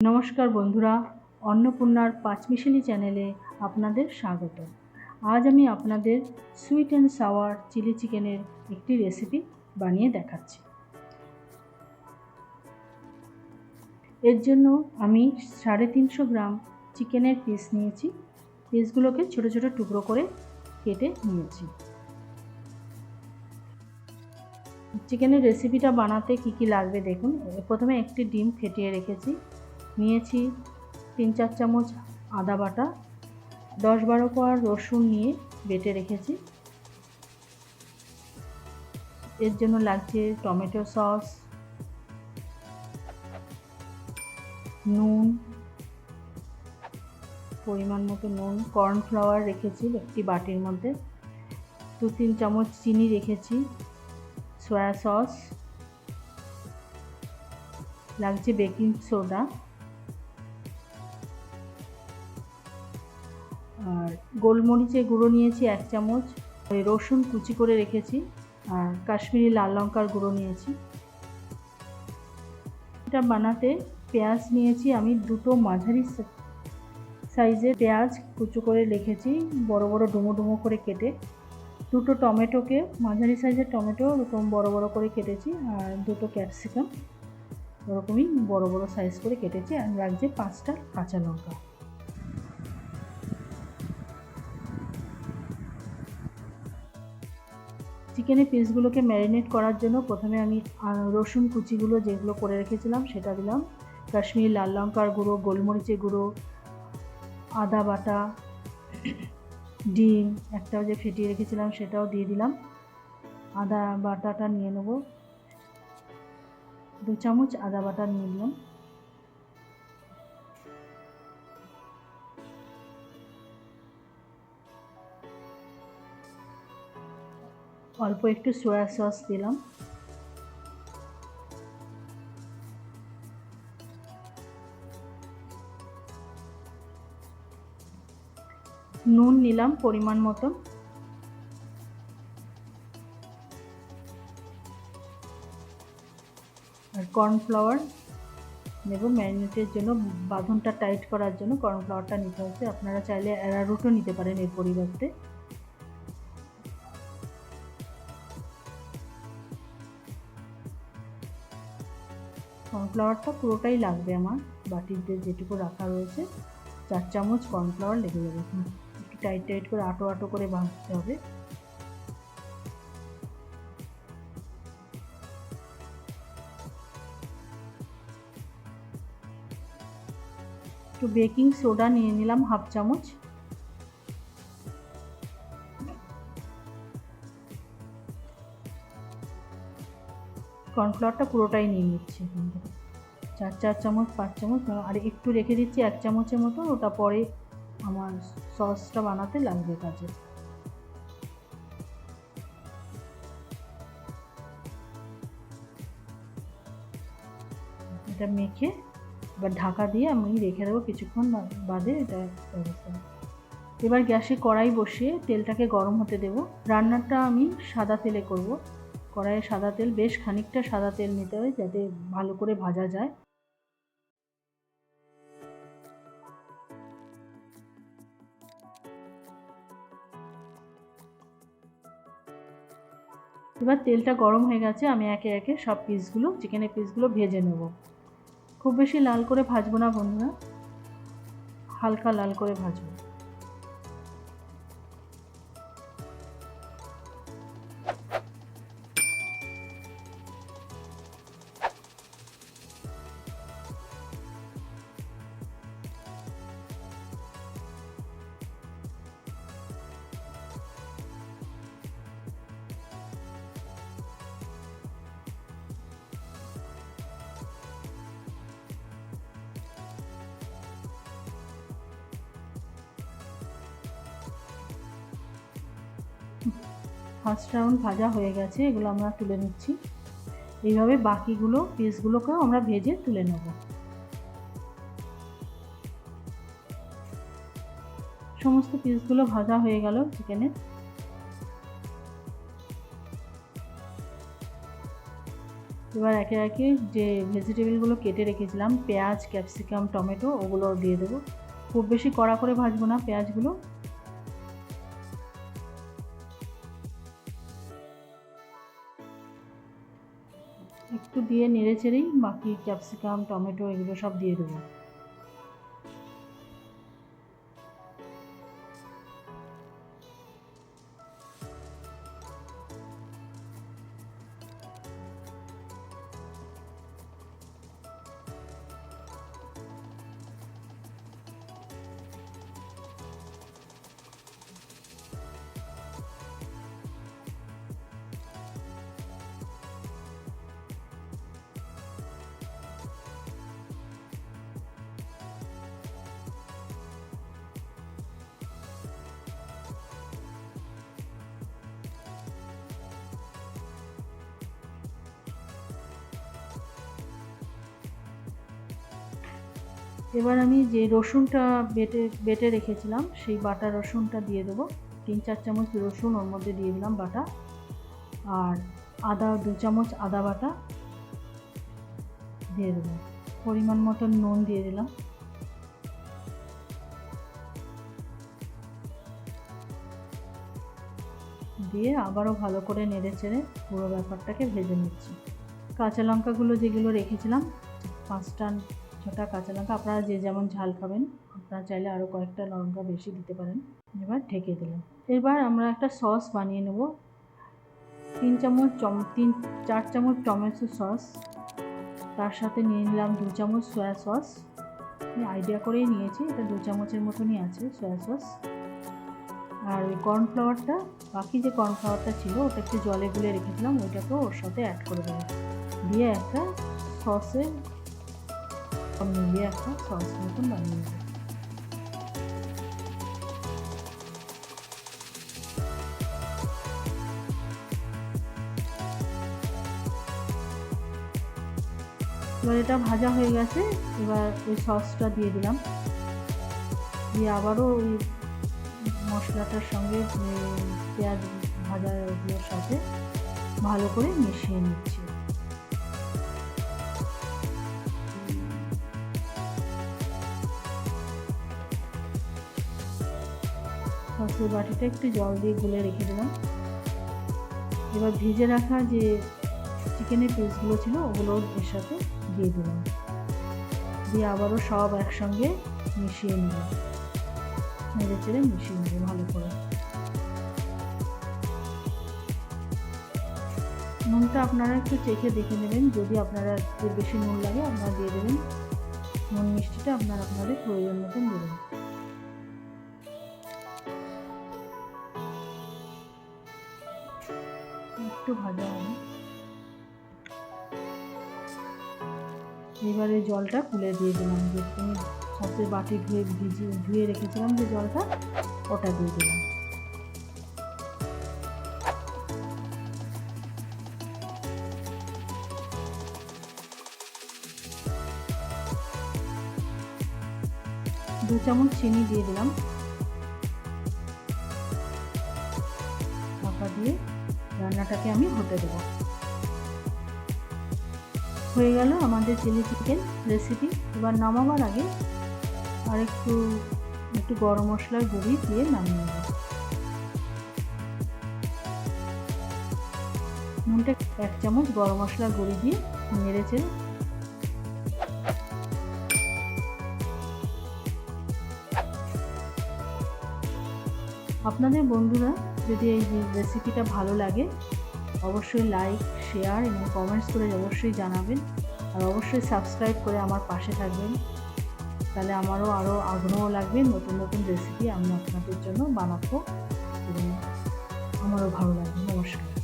নমস্কার বন্ধুরা, অন্নপূর্ণার পাঁচমিশালি চ্যানেলে আপনাদের স্বাগত। আজ আমি আপনাদের সুইট অ্যান্ড সাওয়ার চিলি চিকেনের একটি রেসিপি বানিয়ে দেখাচ্ছি। এর জন্য আমি 350 গ্রাম চিকেনের পিস নিয়েছি। পিসগুলোকে ছোট ছোট টুকরো করে কেটে নিয়েছি। চিকেনের রেসিপিটা বানাতে কি কি লাগবে দেখুন। প্রথমে একটি ডিম ফেটিয়ে রেখেছি, নিয়েছি 3-4 চামচ আদা বাটা, 10-12 কোয়া রসুন নিয়ে বেটে রেখেছি। এর জন্য লাগছে টমেটো সস, নুন, পরিমাণ মতো নুন, কর্নফ্লাওয়ার রেখেছি একটি বাটির মধ্যে, 2-3 চামচ চিনি রেখেছি, সয়া সস, লাগছে বেকিং সোডা, আর গোলমরিচের গুঁড়ো নিয়েছি 1 চামচ, রসুন কুচি করে রেখেছি, আর কাশ্মীরি লাল লঙ্কার গুঁড়ো নিয়েছি। এটা বানাতে পেঁয়াজ নিয়েছি আমি 2টো মাঝারি সাইজের পেঁয়াজ কুচো করে রেখেছি, বড় বড় ডুমো ডুমো করে কেটে। 2টো টমেটোকে মাঝারি সাইজের টমেটো এরকম বড় বড় করে কেটেছি, আর 2টো ক্যাপসিকাম ওরকমই বড় বড় সাইজ করে কেটেছি, আর লাগছে 5টা কাঁচা লঙ্কা। চিকেনের পিসগুলোকে ম্যারিনেট করার জন্য প্রথমে আমি রসুন কুচিগুলো যেগুলো করে রেখেছিলাম সেটা দিলাম, কাশ্মীরি লাল লঙ্কার গুঁড়ো, গোলমরিচের গুঁড়ো, আদা বাটা, ডিম একটাও যে ফেটিয়ে রেখেছিলাম সেটাও দিয়ে দিলাম। আদা বাটাটা নিয়ে নেব, 2 চামচ আদা বাটা নিয়ে নিলাম। অল্প একটু সয়া সস দিলাম। নুন নিলাম পরিমাণ মতো, আর কর্নফ্লাওয়ার নেব ম্যারিনেটের জন্য, বাঁধনটা টাইট করার জন্য কর্নফ্লাওয়ারটা নিতে হচ্ছে। আপনারা চাইলে অ্যারারুটও নিতে পারেন এর পরিবর্তে। কর্নফ্লাওয়ারটা পুরোটাই লাগবে আমার, বাটিতে যেটুকু রাখা রয়েছে 4 চামচ কর্নফ্লাওয়ার লেগে যাবে। একটু টাইট টাইট করে আটো আটো করে ভাজতে হবে। একটু বেকিং সোডা নিয়ে নিলাম 1/2 চামচ, কর্নফ্লাওয়ারটা পুরোটাই নিয়ে নিচ্ছি এখান থেকে, 4 চামচ 5 চামচ, আর একটু রেখে দিচ্ছি 1 চামচের মতো, ওটা পরে আমার সসটা বানাতে লাগবে কাজে। এটা মেখে এবার ঢাকা দিয়ে আমি রেখে দেবো কিছুক্ষণ বাদে। এটা ব্যবস্থা। এবার গ্যাসে কড়াই বসিয়ে তেলটাকে গরম হতে দেব। রান্নাটা আমি সাদা তেলে করব। কড়াইয়ে সাদা তেল, বেশ খানিকটা সাদা তেল নিতে হয় যাতে ভালো করে ভাজা যায়। এবার তেলটা গরম হয়ে গেছে, আমি একে একে সব পিসগুলো, চিকেনের পিসগুলো ভেজে নেব। খুব বেশি লাল করে ভাজবো না বন্ধুরা, হালকা লাল করে ভাজবো। ফার্স্ট রাউন্ড ভাজা হয়ে গেছে, এগুলো আমরা তুলে নিচ্ছি। এইভাবে বাকিগুলো পিসগুলোকেও আমরা ভেজে তুলে নেব। সমস্ত পিসগুলো ভাজা হয়ে গেল চিকেনের। এবার একে একে যে ভেজিটেবলগুলো কেটে রেখেছিলাম, পেঁয়াজ, ক্যাপসিকাম, টমেটো, ওগুলো দিয়ে দেবো। খুব বেশি কড়া করে ভাজবো না পেঁয়াজগুলো। একটু দিয়ে নেড়ে চেড়েই বাকি ক্যাপসিকাম, টমেটো এগুলো সব দিয়ে দেবো। এবার আমি যে রসুনটা বেটে রেখেছিলাম সেই বাটা রসুনটা দিয়ে দেবো। 3-4 চামচ রসুন ওর মধ্যে দিয়ে দিলাম বাটা, আর আদা 2 চামচ আদা বাটা দিয়ে দেবো। পরিমাণ মতন নুন দিয়ে দিলাম। দিয়ে আবারও ভালো করে নেড়ে চেড়ে পুরো ব্যাপারটাকে ভেজে নিচ্ছি। কাঁচা লঙ্কাগুলো যেগুলো রেখেছিলাম, 5-6টা কাঁচা লঙ্কা, আপনারা যে যেমন ঝাল খাবেন, আপনারা চাইলে আরও কয়েকটা লঙ্কা বেশি দিতে পারেন। এবার ঢেকে দিলাম। এবার আমরা একটা সস বানিয়ে নেব। 4 চামচ টমেটো সস, তার সাথে নিয়ে নিলাম 2 চামচ সয়া সস। আমি আইডিয়া করেই নিয়েছি, এটা 2 চামচের মতনই আছে সয়া সস। আর ওই কর্নফ্লাওয়ারটা, বাকি যে কর্নফ্লাওয়ারটা ছিল ওটা একটু জলে গুলে রেখেছিলাম, ওইটাকেও ওর সাথে অ্যাড করে দেবো। দিয়ে একটা সসে মিলিয়ে একটা সস মতন বানিয়ে নেব। এবার এটা ভাজা হয়ে গেছে, এবার ওই সসটা দিয়ে দিলাম। দিয়ে আবারও ওই মশলাটার সঙ্গে পেঁয়াজ ভাজাগুলোর সাথে ভালো করে মিশিয়ে নিচ্ছি। সসের বাটিটা একটু জল দিয়ে গুলে রেখে দিলাম। এবার ভেজে রাখা যে চিকেনের পিসগুলো ছিল ওগুলো এর সাথে দিয়ে দিলাম। দিয়ে আবারও সব একসঙ্গে মিশিয়ে নিব, নেড়ে চেড়ে মিশিয়ে নেব ভালো করে। নুনটা আপনারা একটু চেখে দেখে নেবেন, যদি আপনারা বেশি নুন লাগে আপনারা দিয়ে দেবেন। নুন মিষ্টিটা আপনারা আপনাদের প্রয়োজন মতন দেবেন। একটু ভাজা হবে। এবারে জলটা খুলে দিয়ে দিলাম, যে আমি সসের বাটি ধুয়ে রেখেছিলাম যে জলটা, ওটা দিয়ে দিলাম। দু চামচ চিনি দিয়ে দিলাম। ঢাকা দিয়ে রান্নাটাকে আমি হতে দেবো। হয়ে গেল আমাদের চিলি চিকেন রেসিপি। এবার নামাবার আগে আর একটু গরম মশলার গুঁড়ি দিয়ে নামিয়ে নেব। নুনটা 1 চামচ গরম মশলার গুঁড়ি দিয়ে নেড়ে চেড়ে আপনাদের বন্ধুরা যদি এই রেসিপিটা ভালো লাগে অবশ্যই লাইক, শেয়ার এবং কমেন্টস করে অবশ্যই জানাবেন, আর অবশ্যই সাবস্ক্রাইব করে আমার পাশে থাকবেন। তাহলে আমারও আরও আগ্রহ লাগবে, নতুন নতুন রেসিপি আমি আপনাদের জন্য বানাবো এবং আমারও ভালো লাগবে। নমস্কার।